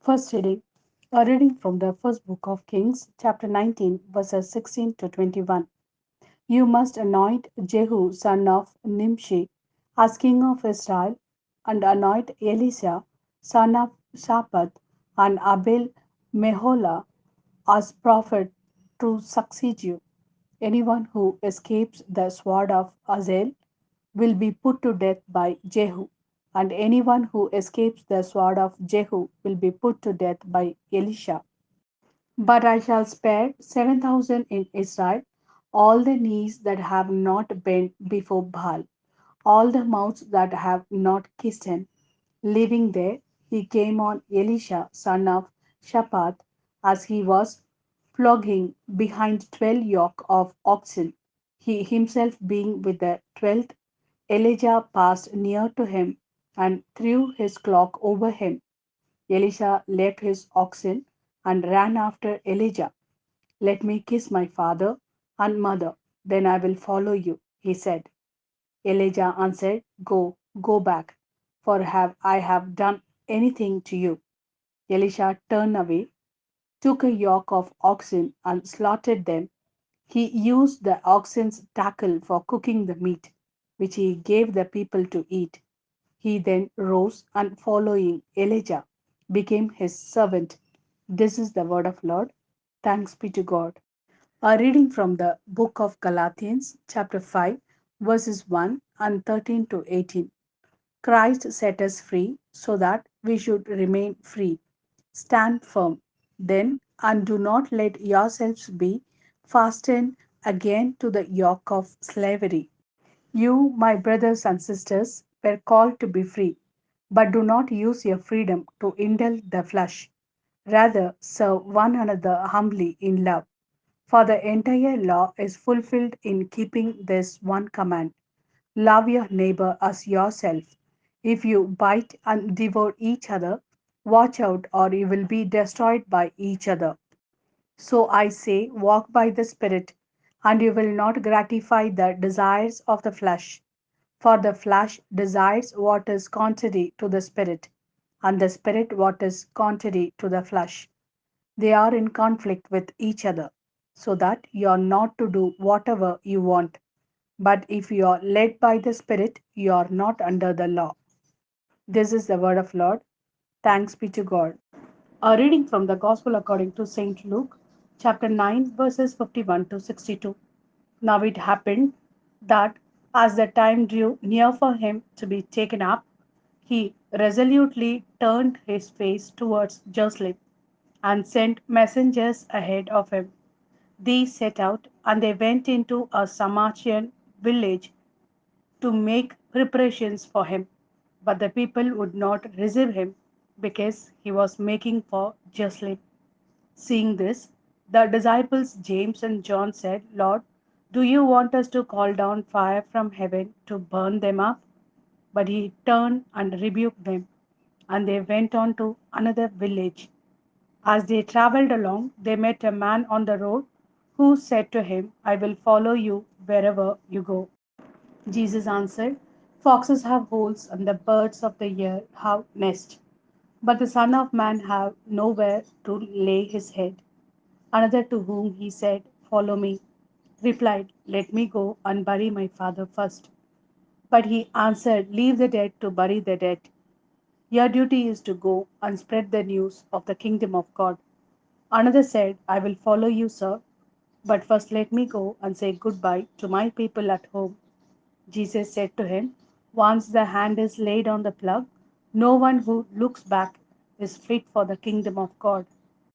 First reading. A reading from the first book of Kings, chapter 19, verses 16 to 21. You must anoint Jehu son of Nimshi as king of Israel, and anoint Elisha son of Shaphat and Abel Meholah as prophet to succeed you. Anyone who escapes the sword of Hazael will be put to death by Jehu, and anyone who escapes the sword of Jehu will be put to death by Elisha. But I shall spare 7,000 in Israel, all the knees that have not bent before Baal, all the mouths that have not kissed him. Living there, he came on Elisha, son of Shaphat, as he was flogging behind 12 yoke of oxen. He himself being with the 12th, Elijah passed near to him and threw his cloak over him. Elisha left his oxen and ran after Elijah. Let me kiss my father and mother, then I will follow you, he said. Elijah answered, go back, for have I have done anything to you? Elisha turned away, took a yoke of oxen and slaughtered them. He used the oxen's tackle for cooking the meat, which he gave the people to eat. He then rose and following Elijah became his servant. This is the word of Lord. Thanks be to God. A reading from the book of Galatians, chapter 5, verses 1 and 13 to 18. Christ set us free so that we should remain free. Stand firm, then, and do not let yourselves be fastened again to the yoke of slavery. You, my brothers and sisters, were called to be free, but do not use your freedom to indulge the flesh. Rather, serve one another humbly in love. For the entire law is fulfilled in keeping this one command: love your neighbor as yourself. If you bite and devour each other, watch out, or you will be destroyed by each other. So I say, walk by the Spirit, and you will not gratify the desires of the flesh. For the flesh desires what is contrary to the Spirit, and the Spirit what is contrary to the flesh. They are in conflict with each other, so that you are not to do whatever you want. But if you are led by the Spirit, you are not under the law. This is the word of Lord. Thanks be to God. A reading from the Gospel according to St. Luke, chapter 9, verses 51 to 62. Now it happened that as the time drew near for him to be taken up, he resolutely turned his face towards Jerusalem and sent messengers ahead of him. These set out, and they went into a Samaritan village to make preparations for him. But the people would not receive him because he was making for Jerusalem. Seeing this, the disciples James and John said, Lord, do you want us to call down fire from heaven to burn them up? But he turned and rebuked them, and they went on to another village. As they traveled along, they met a man on the road who said to him, I will follow you wherever you go. Jesus answered, foxes have holes and the birds of the air have nests, but the Son of Man have nowhere to lay his head. Another to whom he said, follow me, replied, let me go and bury my father first. But he answered, leave the dead to bury the dead. Your duty is to go and spread the news of the kingdom of God. Another said, I will follow you, sir, but first let me go and say goodbye to my people at home. Jesus said to him, once the hand is laid on the plug, no one who looks back is fit for the kingdom of God.